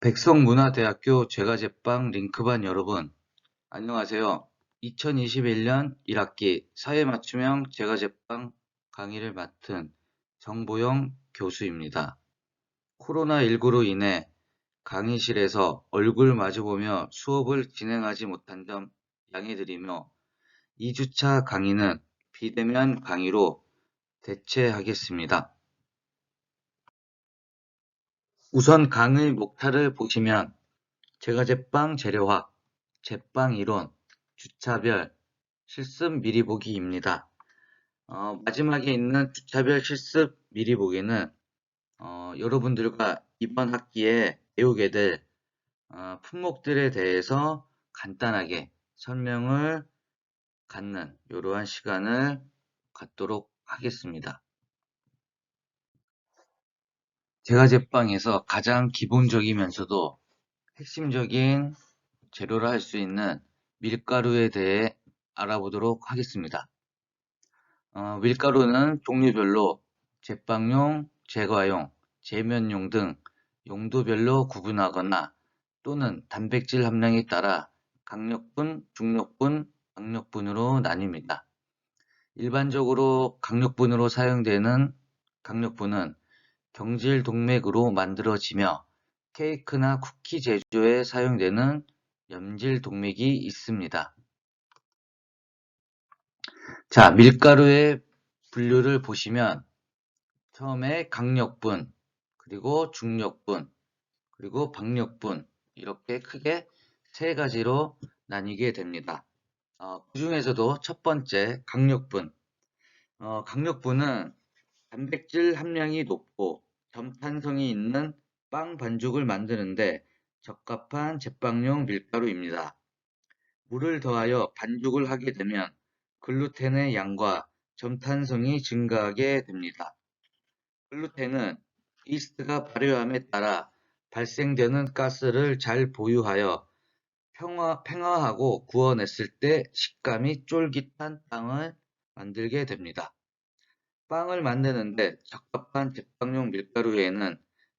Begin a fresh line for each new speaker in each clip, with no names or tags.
백석문화대학교 제과제빵 링크반 여러분, 안녕하세요. 2021년 1학기 사회맞춤형 제과제빵 강의를 맡은 정보영 교수입니다. 코로나19로 인해 강의실에서 얼굴 마주보며 수업을 진행하지 못한 점 양해드리며 2주차 강의는 비대면 강의로 대체하겠습니다. 우선 강의 목차를 보시면 제과제빵 재료학, 제빵 이론, 주차별, 실습 미리 보기입니다. 마지막에 있는 주차별 실습 미리 보기는 여러분들과 이번 학기에 배우게 될 품목들에 대해서 간단하게 설명을 갖는 이러한 시간을 갖도록 하겠습니다. 제과제빵에서 가장 기본적이면서도 핵심적인 재료를 할 수 있는 밀가루에 대해 알아보도록 하겠습니다. 밀가루는 종류별로 제빵용, 제과용, 제면용 등 용도별로 구분하거나 또는 단백질 함량에 따라 강력분, 중력분, 박력분으로 나뉩니다. 일반적으로 강력분으로 사용되는 강력분은 경질 동맥으로 만들어지며 케이크나 쿠키 제조에 사용되는 염질 동맥이 있습니다. 자, 밀가루의 분류를 보시면 처음에 강력분, 그리고 중력분, 그리고 박력분 이렇게 크게 세 가지로 나뉘게 됩니다. 그 중에서도 첫 번째 강력분. 강력분은 단백질 함량이 높고 점탄성이 있는 빵 반죽을 만드는데 적합한 제빵용 밀가루입니다. 물을 더하여 반죽을 하게 되면 글루텐의 양과 점탄성이 증가하게 됩니다. 글루텐은 이스트가 발효함에 따라 발생되는 가스를 잘 보유하여 팽화하고 구워냈을 때 식감이 쫄깃한 빵을 만들게 됩니다. 빵을 만드는데 적합한 제빵용 밀가루에는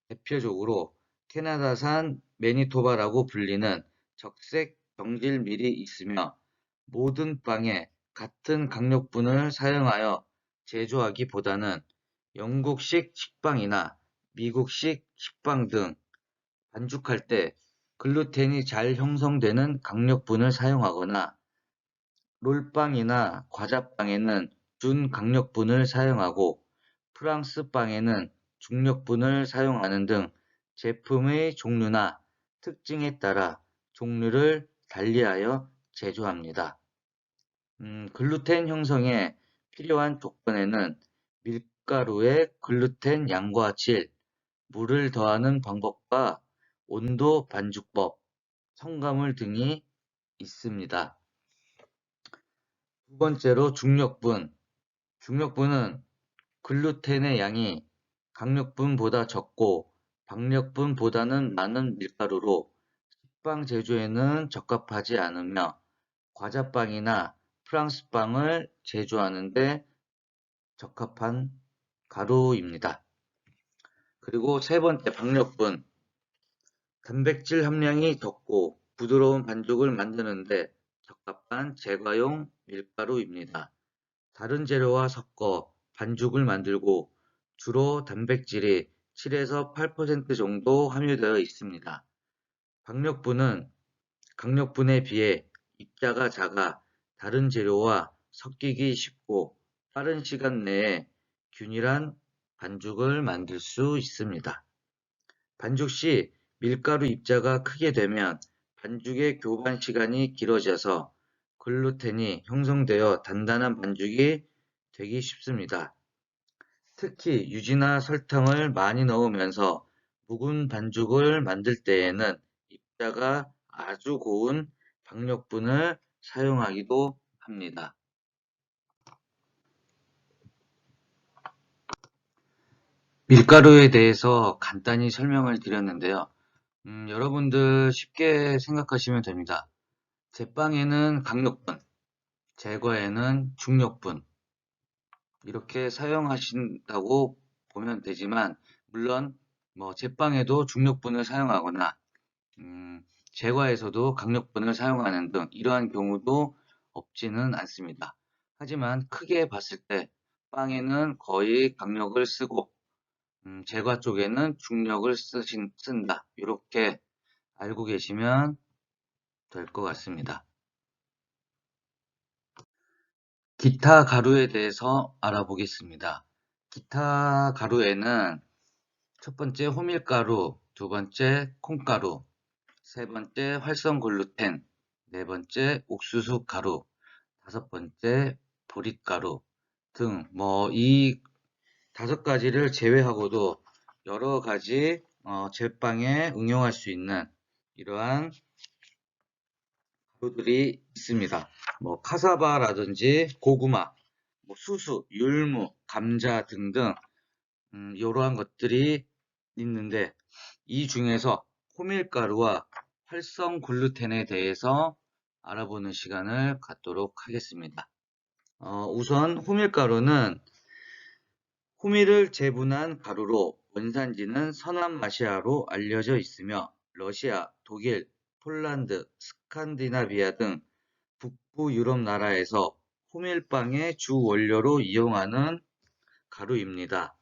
대표적으로 캐나다산 매니토바라고 불리는 적색 정질밀이 있으며 모든 빵에 같은 강력분을 사용하여 제조하기보다는 영국식 식빵이나 미국식 식빵 등 반죽할 때 글루텐이 잘 형성되는 강력분을 사용하거나 롤빵이나 과자빵에는 준강력분을 사용하고 프랑스 빵에는 중력분을 사용하는 등 제품의 종류나 특징에 따라 종류를 달리하여 제조합니다. 글루텐 형성에 필요한 조건에는 밀가루의 글루텐 양과 질, 물을 더하는 방법과 온도 반죽법, 첨가물 등이 있습니다. 두 번째로 중력분. 중력분은 글루텐의 양이 강력분보다 적고 박력분보다는 많은 밀가루로 식빵 제조에는 적합하지 않으며 과자빵이나 프랑스빵을 제조하는 데 적합한 가루입니다. 그리고 세 번째 박력분. 단백질 함량이 적고 부드러운 반죽을 만드는데 적합한 제과용 밀가루입니다. 다른 재료와 섞어 반죽을 만들고 주로 단백질이 7에서 8% 정도 함유되어 있습니다. 박력분은 강력분에 비해 입자가 작아 다른 재료와 섞이기 쉽고 빠른 시간 내에 균일한 반죽을 만들 수 있습니다. 반죽 시 밀가루 입자가 크게 되면 반죽의 교반 시간이 길어져서 글루텐이 형성되어 단단한 반죽이 되기 쉽습니다. 특히 유지나 설탕을 많이 넣으면서 묵은 반죽을 만들 때에는 입자가 아주 고운 박력분을 사용하기도 합니다. 밀가루에 대해서 간단히 설명을 드렸는데요. 여러분들 쉽게 생각하시면 됩니다. 제빵에는 강력분, 제과에는 중력분 이렇게 사용하신다고 보면 되지만 물론 제빵에도 중력분을 사용하거나 제과에서도 강력분을 사용하는 등 이러한 경우도 없지는 않습니다. 하지만 크게 봤을 때 빵에는 거의 강력을 쓰고 제과 쪽에는 중력을 쓴다. 이렇게 알고 계시면 될 것 같습니다. 기타 가루에 대해서 알아보겠습니다. 기타 가루에는 첫 번째 호밀가루, 두 번째 콩가루, 세 번째 활성 글루텐, 네 번째 옥수수 가루, 다섯 번째 보릿가루 등 이 다섯 가지를 제외하고도 여러 가지 제빵에 응용할 수 있는 이러한 가루들이 있습니다. 카사바라든지 고구마, 수수, 율무, 감자 등등 이러한 것들이 있는데 이 중에서 호밀가루와 활성 글루텐에 대해서 알아보는 시간을 갖도록 하겠습니다. 우선 호밀가루는 호밀을 재분한 가루로 원산지는 서남아시아로 알려져 있으며 러시아, 독일, 폴란드, 스칸디나비아 등 북부 유럽 나라에서 호밀빵의 주 원료로 이용하는 가루입니다.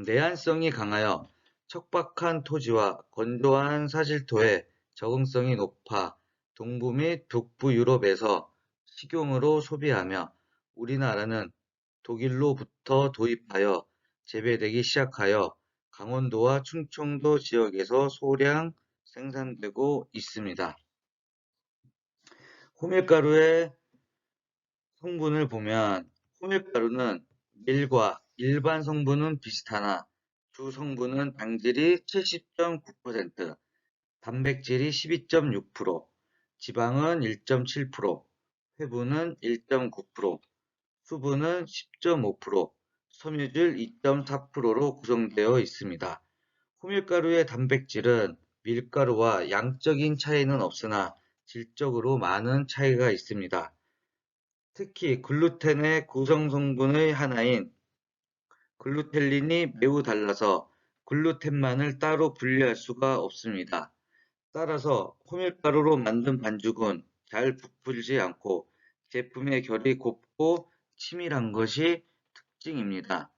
내한성이 강하여 척박한 토지와 건조한 사질토에 적응성이 높아 동부 및 북부 유럽에서 식용으로 소비하며 우리나라는 독일로부터 도입하여 재배되기 시작하여 강원도와 충청도 지역에서 소량 생산되고 있습니다. 호밀가루의 성분을 보면 호밀가루는 밀과 일반 성분은 비슷하나 주 성분은 당질이 70.9%, 단백질이 12.6%, 지방은 1.7%, 회분은 1.9%, 수분은 10.5%, 섬유질 2.4%로 구성되어 있습니다. 호밀가루의 단백질은 밀가루와 양적인 차이는 없으나 질적으로 많은 차이가 있습니다. 특히 글루텐의 구성 성분의 하나인 글루텔린이 매우 달라서 글루텐만을 따로 분리할 수가 없습니다. 따라서 호밀가루로 만든 반죽은 잘 부풀지 않고 제품의 결이 곱고 치밀한 것이 특징입니다.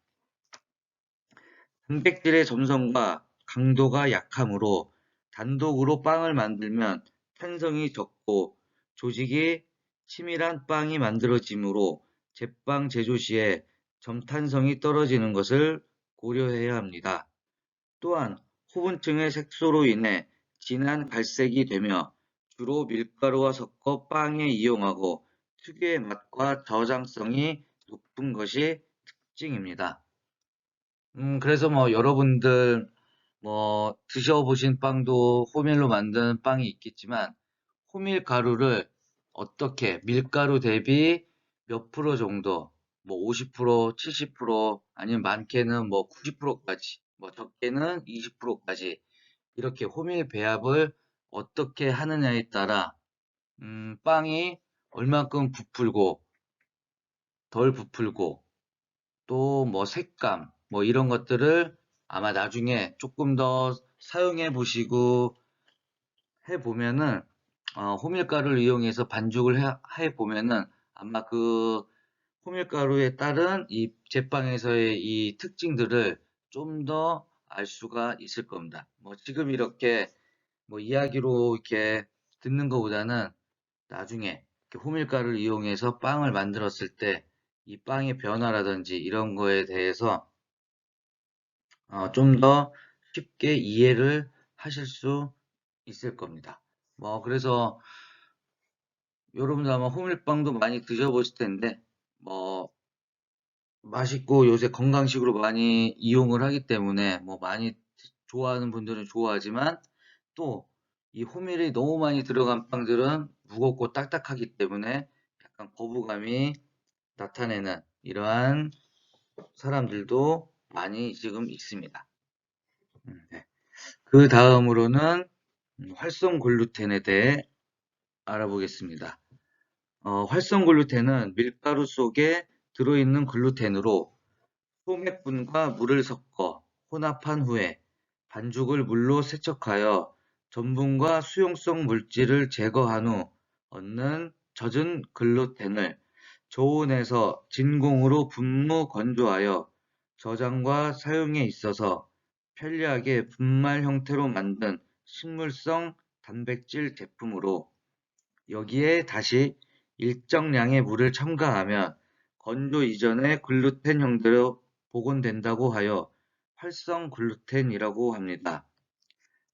단백질의 점성과 강도가 약하므로 단독으로 빵을 만들면 탄성이 적고 조직이 치밀한 빵이 만들어지므로 제빵 제조 시에 점탄성이 떨어지는 것을 고려해야 합니다. 또한 호분층의 색소로 인해 진한 갈색이 되며 주로 밀가루와 섞어 빵에 이용하고 특유의 맛과 저장성이 높은 것이 특징입니다. 그래서 여러분들 드셔보신 빵도 호밀로 만든 빵이 있겠지만 호밀 가루를 어떻게 밀가루 대비 몇 프로 정도 50%, 70% 아니면 많게는 90%까지 적게는 20%까지 이렇게 호밀 배합을 어떻게 하느냐에 따라 빵이 얼만큼 부풀고 덜 부풀고 또 색감 이런 것들을 아마 나중에 조금 더 사용해 보시고 해 보면은 호밀가루를 이용해서 반죽을 해 보면은 아마 그 호밀가루에 따른 이 제빵에서의 이 특징들을 좀 더 알 수가 있을 겁니다. 지금 이렇게 이야기로 이렇게 듣는 것보다는 나중에 이렇게 호밀가루를 이용해서 빵을 만들었을 때 이 빵의 변화라든지 이런 거에 대해서 좀 더 쉽게 이해를 하실 수 있을 겁니다. 그래서 여러분들 아마 호밀빵도 많이 드셔보실 텐데, 맛있고 요새 건강식으로 많이 이용을 하기 때문에 많이 좋아하는 분들은 좋아하지만 또 이 호밀이 너무 많이 들어간 빵들은 무겁고 딱딱하기 때문에 약간 거부감이 나타내는 이러한 사람들도 많이 지금 있습니다. 네. 그 다음으로는 활성 글루텐에 대해 알아보겠습니다. 활성 글루텐은 밀가루 속에 들어있는 글루텐으로 소맥분과 물을 섞어 혼합한 후에 반죽을 물로 세척하여 전분과 수용성 물질을 제거한 후 얻는 젖은 글루텐을 저온에서 진공으로 분무 건조하여 저장과 사용에 있어서 편리하게 분말 형태로 만든 식물성 단백질 제품으로 여기에 다시 일정량의 물을 첨가하면 건조 이전의 글루텐 형태로 복원된다고 하여 활성 글루텐이라고 합니다.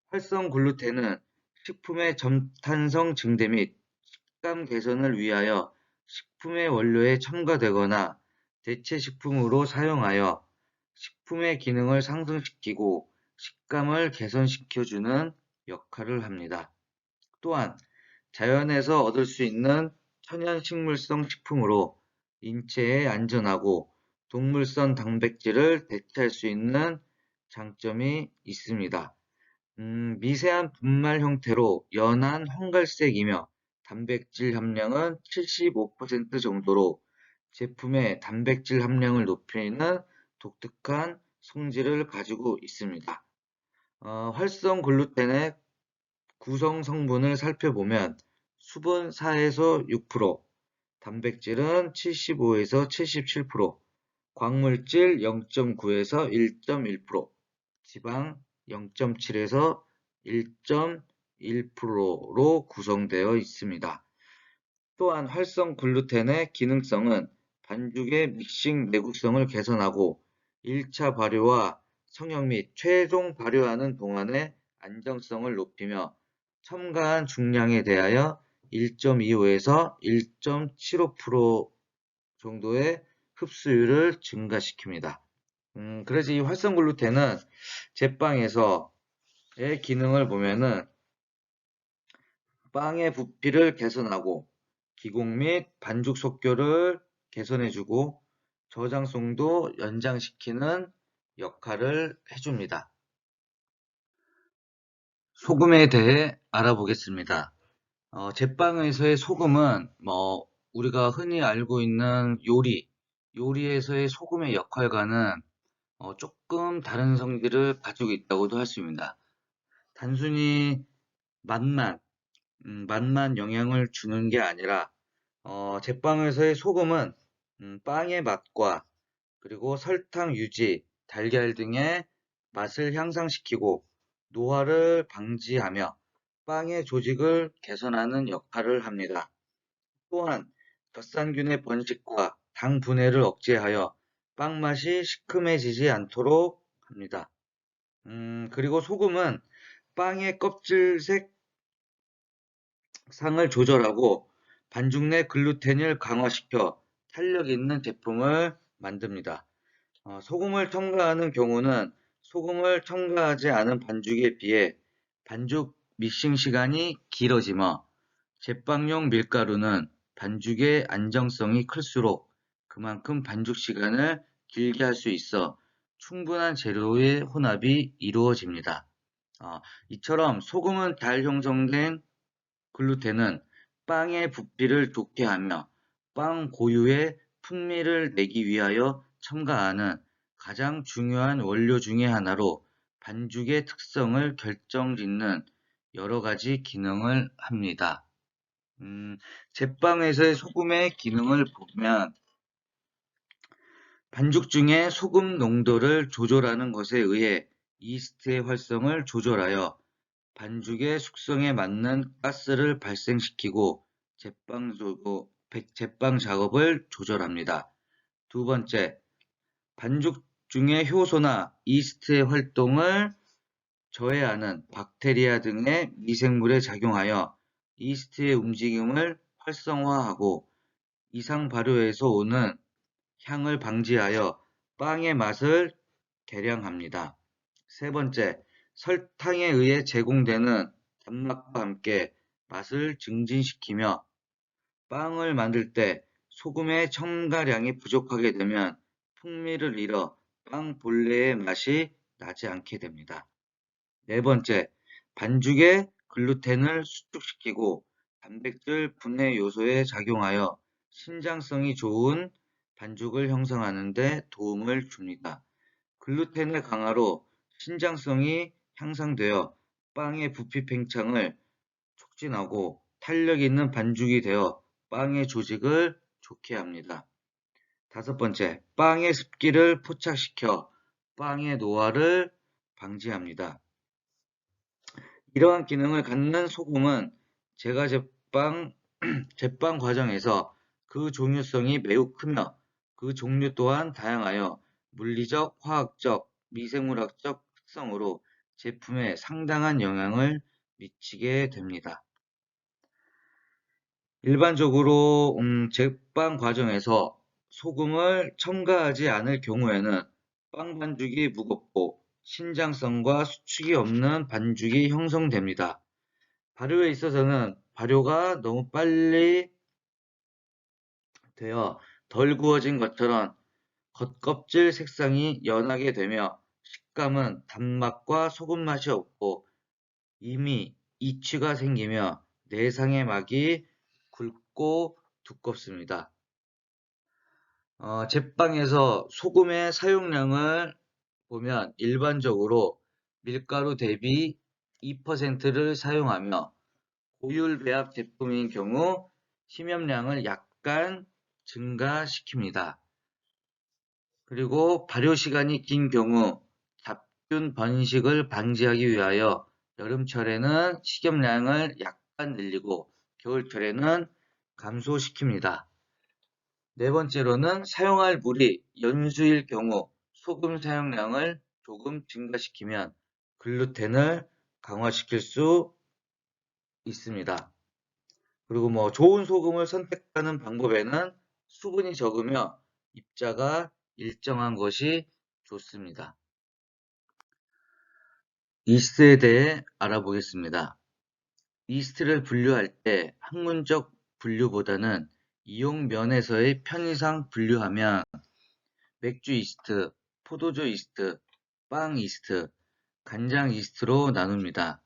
활성 글루텐은 식품의 점탄성 증대 및 식감 개선을 위하여 식품의 원료에 첨가되거나 대체 식품으로 사용하여 식품의 기능을 상승시키고 식감을 개선시켜주는 역할을 합니다. 또한 자연에서 얻을 수 있는 천연 식물성 식품으로 인체에 안전하고 동물성 단백질을 대체할 수 있는 장점이 있습니다. 미세한 분말 형태로 연한 황갈색이며 단백질 함량은 75% 정도로 제품의 단백질 함량을 높이는 독특한 성질을 가지고 있습니다. 활성 글루텐의 구성 성분을 살펴보면 수분 4에서 6%, 단백질은 75에서 77%, 광물질 0.9에서 1.1%, 지방 0.7에서 1.1%로 구성되어 있습니다. 또한 활성 글루텐의 기능성은 반죽의 믹싱 내구성을 개선하고 1차 발효와 성형 및 최종 발효하는 동안의 안정성을 높이며 첨가한 중량에 대하여 1.25에서 1.75% 정도의 흡수율을 증가시킵니다. 그래서 이 활성 글루텐은 제빵에서의 기능을 보면은 빵의 부피를 개선하고 기공 및 반죽 속도를 개선해주고 저장성도 연장시키는 역할을 해줍니다. 소금에 대해 알아보겠습니다. 제빵에서의 소금은 우리가 흔히 알고 있는 요리에서의 소금의 역할과는 조금 다른 성질을 가지고 있다고도 할 수 있습니다. 단순히 맛만, 맛만 영향을 주는 게 아니라 제빵에서의 소금은 빵의 맛과 그리고 설탕 유지, 달걀 등의 맛을 향상시키고 노화를 방지하며 빵의 조직을 개선하는 역할을 합니다. 또한 젖산균의 번식과 당 분해를 억제하여 빵 맛이 시큼해지지 않도록 합니다. 그리고 소금은 빵의 껍질색 상을 조절하고 반죽 내 글루텐을 강화시켜 탄력 있는 제품을 만듭니다. 소금을 첨가하는 경우는 소금을 첨가하지 않은 반죽에 비해 반죽 믹싱 시간이 길어지며 제빵용 밀가루는 반죽의 안정성이 클수록 그만큼 반죽 시간을 길게 할 수 있어 충분한 재료의 혼합이 이루어집니다. 이처럼 소금은 잘 형성된 글루텐은 빵의 부피를 좋게 하며 빵 고유의 풍미를 내기 위하여 첨가하는 가장 중요한 원료 중의 하나로 반죽의 특성을 결정짓는 여러 가지 기능을 합니다. 제빵에서의 소금의 기능을 보면 반죽 중에 소금 농도를 조절하는 것에 의해 이스트의 활성을 조절하여 반죽의 숙성에 맞는 가스를 발생시키고 제빵 작업을 조절합니다. 두 번째, 반죽 중의 효소나 이스트의 활동을 저해하는 박테리아 등의 미생물에 작용하여 이스트의 움직임을 활성화하고 이상 발효에서 오는 향을 방지하여 빵의 맛을 개량합니다. 세 번째, 설탕에 의해 제공되는 단맛과 함께 맛을 증진시키며 빵을 만들 때 소금의 첨가량이 부족하게 되면 풍미를 잃어 빵 본래의 맛이 나지 않게 됩니다. 네 번째, 반죽에 글루텐을 수축시키고 단백질 분해 요소에 작용하여 신장성이 좋은 반죽을 형성하는 데 도움을 줍니다. 글루텐의 강화로 신장성이 향상되어 빵의 부피 팽창을 촉진하고 탄력 있는 반죽이 되어 빵의 조직을 좋게 합니다. 다섯 번째, 빵의 습기를 포착시켜 빵의 노화를 방지합니다. 이러한 기능을 갖는 소금은 제과 제빵 과정에서 그 종류성이 매우 크며 그 종류 또한 다양하여 물리적, 화학적, 미생물학적 특성으로 제품에 상당한 영향을 미치게 됩니다. 일반적으로 제빵 과정에서 소금을 첨가하지 않을 경우에는 빵 반죽이 무겁고 신장성과 수축이 없는 반죽이 형성됩니다. 발효에 있어서는 발효가 너무 빨리 되어 덜 구워진 것처럼 겉껍질 색상이 연하게 되며 식감은 단맛과 소금 맛이 없고 이미 이취가 생기며 내상의 막이 굵고 두껍습니다. 제빵에서 소금의 사용량을 보면 일반적으로 밀가루 대비 2%를 사용하며 고율 배합 제품인 경우 심염량을 약간 증가시킵니다. 그리고 발효 시간이 긴 경우 잡균 번식을 방지하기 위하여 여름철에는 식염량을 약간 늘리고 겨울철에는 감소시킵니다. 네 번째로는 사용할 물이 연수일 경우 소금 사용량을 조금 증가시키면 글루텐을 강화시킬 수 있습니다. 그리고 좋은 소금을 선택하는 방법에는 수분이 적으며 입자가 일정한 것이 좋습니다. 이스트에 대해 알아보겠습니다. 이스트를 분류할 때 학문적 분류보다는 이용 면에서의 편의상 분류하면 맥주 이스트, 포도주 이스트, 빵 이스트, 간장 이스트로 나눕니다.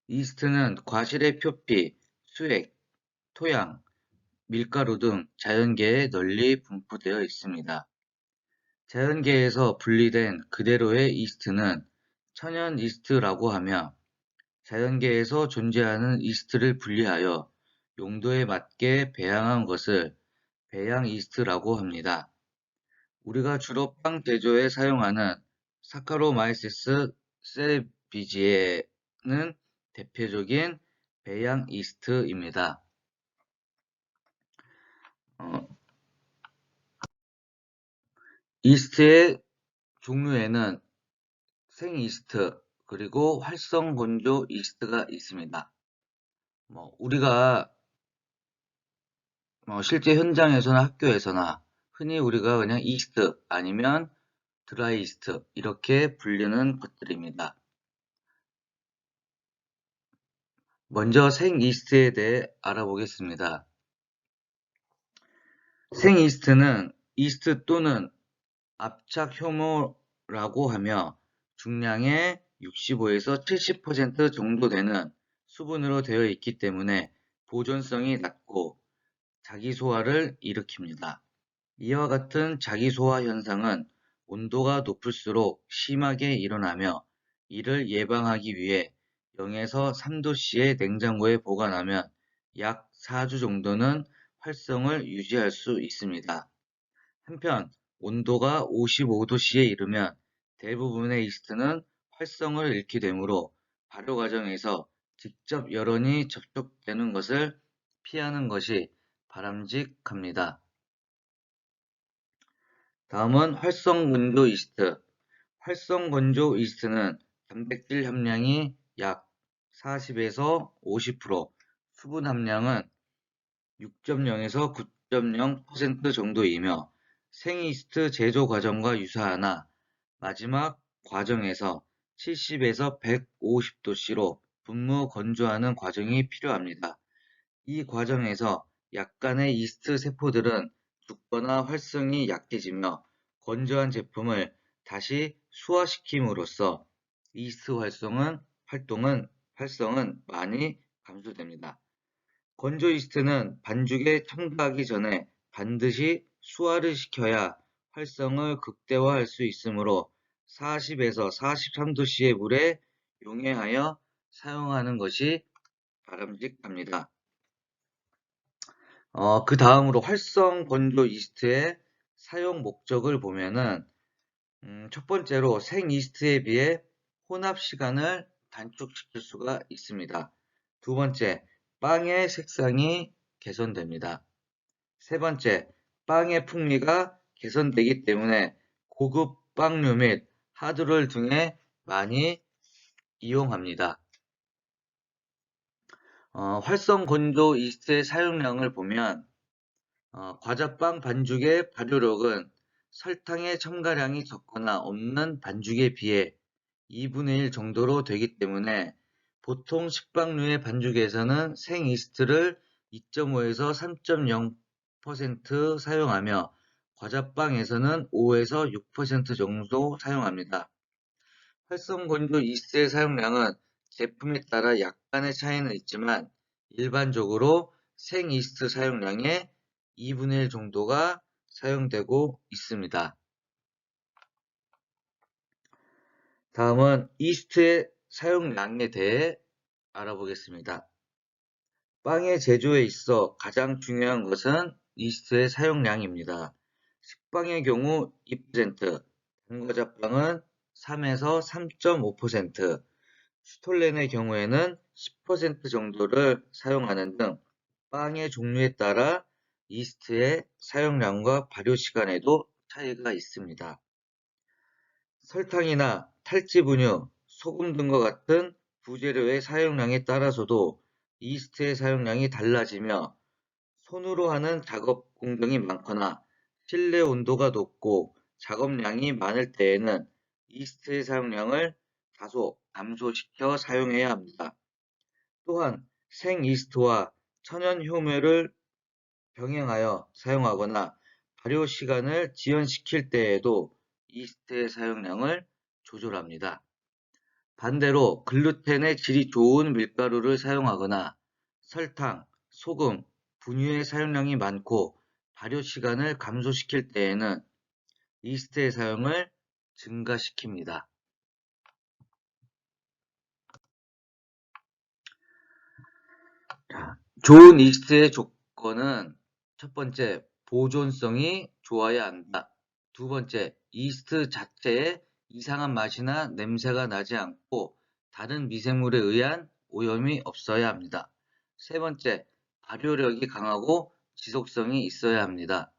이스트는 과실의 표피, 수액, 토양, 밀가루 등 자연계에 널리 분포되어 있습니다. 자연계에서 분리된 그대로의 이스트는 천연 이스트라고 하며 자연계에서 존재하는 이스트를 분리하여 용도에 맞게 배양한 것을 배양 이스트라고 합니다. 우리가 주로 빵 제조에 사용하는 사카로마이세스 세레비지에는 대표적인 배양 이스트입니다. 어, 이스트의 종류에는 생이스트 그리고 활성건조 이스트가 있습니다. 우리가 실제 현장에서나 학교에서나 흔히 우리가 그냥 이스트 아니면 드라이 이스트 이렇게 불리는 것들입니다. 먼저 생이스트에 대해 알아보겠습니다. 생이스트는 이스트 또는 압착 효모라고 하며 중량의 65에서 70% 정도 되는 수분으로 되어 있기 때문에 보존성이 낮고 자기소화를 일으킵니다. 이와 같은 자기소화 현상은 온도가 높을수록 심하게 일어나며 이를 예방하기 위해 0에서 3도씨의 냉장고에 보관하면 약 4주 정도는 활성을 유지할 수 있습니다. 한편 온도가 55도씨에 이르면 대부분의 이스트는 활성을 잃게 되므로 발효 과정에서 직접 열원이 접촉되는 것을 피하는 것이 바람직합니다. 다음은 활성건조 이스트. 활성건조 이스트는 단백질 함량이 약 40에서 50%, 수분 함량은 6.0에서 9.0% 정도이며 생이스트 제조 과정과 유사하나 마지막 과정에서 70에서 150도씨로 분무 건조하는 과정이 필요합니다. 이 과정에서 약간의 이스트 세포들은 죽거나 활성이 약해지며 건조한 제품을 다시 수화시킴으로써 이스트 활성은 많이 감소됩니다. 건조 이스트는 반죽에 첨가하기 전에 반드시 수화를 시켜야 활성을 극대화할 수 있으므로 40에서 43도씨의 물에 용해하여 사용하는 것이 바람직합니다. 그 다음으로 활성 건조 이스트의 사용 목적을 보면은 첫 번째로 생 이스트에 비해 혼합 시간을 단축시킬 수가 있습니다. 두 번째, 빵의 색상이 개선됩니다. 세 번째, 빵의 풍미가 개선되기 때문에 고급 빵류 및 하드롤 등에 많이 이용합니다. 활성 건조 이스트의 사용량을 보면 과자빵 반죽의 발효력은 설탕의 첨가량이 적거나 없는 반죽에 비해 2분의 1 정도로 되기 때문에 보통 식빵류의 반죽에서는 생 이스트를 2.5에서 3.0% 사용하며 과자빵에서는 5에서 6% 정도 사용합니다. 활성건조 이스트의 사용량은 제품에 따라 약간의 차이는 있지만 일반적으로 생 이스트 사용량의 2분의 1 정도가 사용되고 있습니다. 다음은 이스트의 사용량에 대해 알아보겠습니다. 빵의 제조에 있어 가장 중요한 것은 이스트의 사용량입니다. 식빵의 경우 2%, 단과자빵은 3에서 3.5%, 슈톨렌의 경우에는 10% 정도를 사용하는 등 빵의 종류에 따라 이스트의 사용량과 발효 시간에도 차이가 있습니다. 설탕이나 탈지분유, 소금 등과 같은 부재료의 사용량에 따라서도 이스트의 사용량이 달라지며 손으로 하는 작업 공정이 많거나 실내 온도가 높고 작업량이 많을 때에는 이스트의 사용량을 다소 감소시켜 사용해야 합니다. 또한 생 이스트와 천연 효모를 병행하여 사용하거나 발효 시간을 지연시킬 때에도 이스트의 사용량을 조절합니다. 반대로 글루텐의 질이 좋은 밀가루를 사용하거나 설탕, 소금, 분유의 사용량이 많고 발효 시간을 감소시킬 때에는 이스트의 사용을 증가시킵니다. 좋은 이스트의 조건은 첫 번째, 보존성이 좋아야 한다. 두 번째, 이스트 자체에 이상한 맛이나 냄새가 나지 않고 다른 미생물에 의한 오염이 없어야 합니다. 세 번째, 발효력이 강하고 지속성이 있어야 합니다.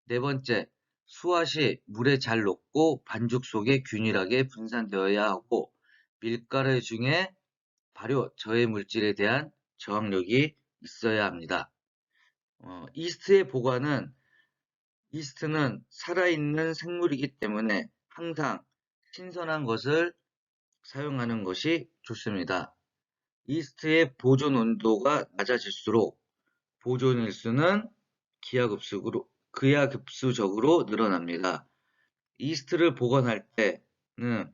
네 번째, 수화 시 물에 잘 녹고 반죽 속에 균일하게 분산되어야 하고 밀가루 중에 발효 저해 물질에 대한 저항력이 있어야 합니다. 이스트의 보관은 이스트는 살아있는 생물이기 때문에 항상 신선한 것을 사용하는 것이 좋습니다. 이스트의 보존 온도가 낮아질수록 보존 일수는 기하급수적으로 늘어납니다. 이스트를 보관할 때는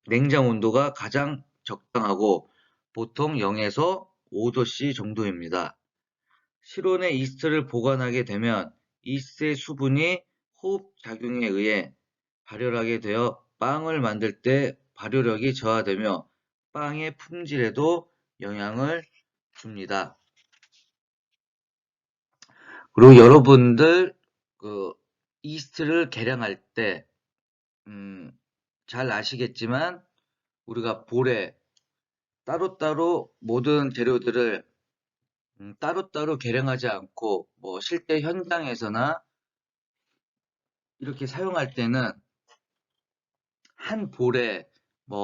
냉장 온도가 가장 적당하고 보통 0에서 5도씨 정도입니다. 실온에 이스트를 보관하게 되면 이스트의 수분이 호흡작용에 의해 발열하게 되어 빵을 만들 때 발효력이 저하되며 빵의 품질에도 영향을 줍니다. 그리고 여러분들 이스트를 계량할 때 잘 아시겠지만 우리가 볼에 따로따로 모든 재료들을 따로따로 계량하지 않고 실제 현장에서나 이렇게 사용할 때는 한 볼에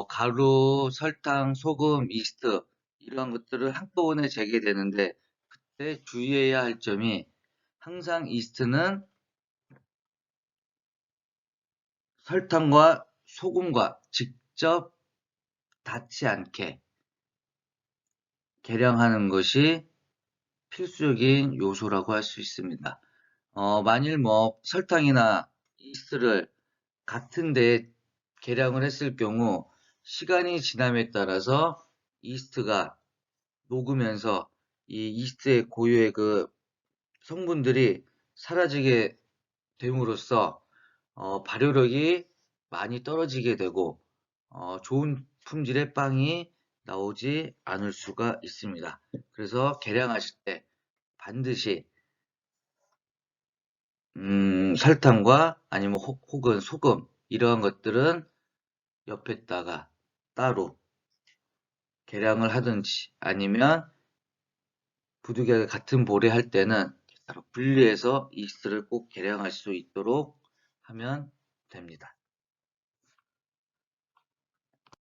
가루, 설탕, 소금, 이스트 이러한 것들을 한꺼번에 재게 되는데 그때 주의해야 할 점이 항상 이스트는 설탕과 소금과 직접 닿지 않게 계량하는 것이 필수적인 요소라고 할 수 있습니다. 만일 설탕이나 이스트를 같은 데에 계량을 했을 경우 시간이 지남에 따라서 이스트가 녹으면서 이 이스트의 고유의 그 성분들이 사라지게 됨으로써 발효력이 많이 떨어지게 되고 좋은 품질의 빵이 나오지 않을 수가 있습니다. 그래서 계량하실 때 반드시 설탕과 아니면 혹은 소금 이러한 것들은 옆에다가 따로 계량을 하든지 아니면 부득이하게 같은 볼에 할 때는 따로 분리해서 이스트를 꼭 계량할 수 있도록 하면 됩니다.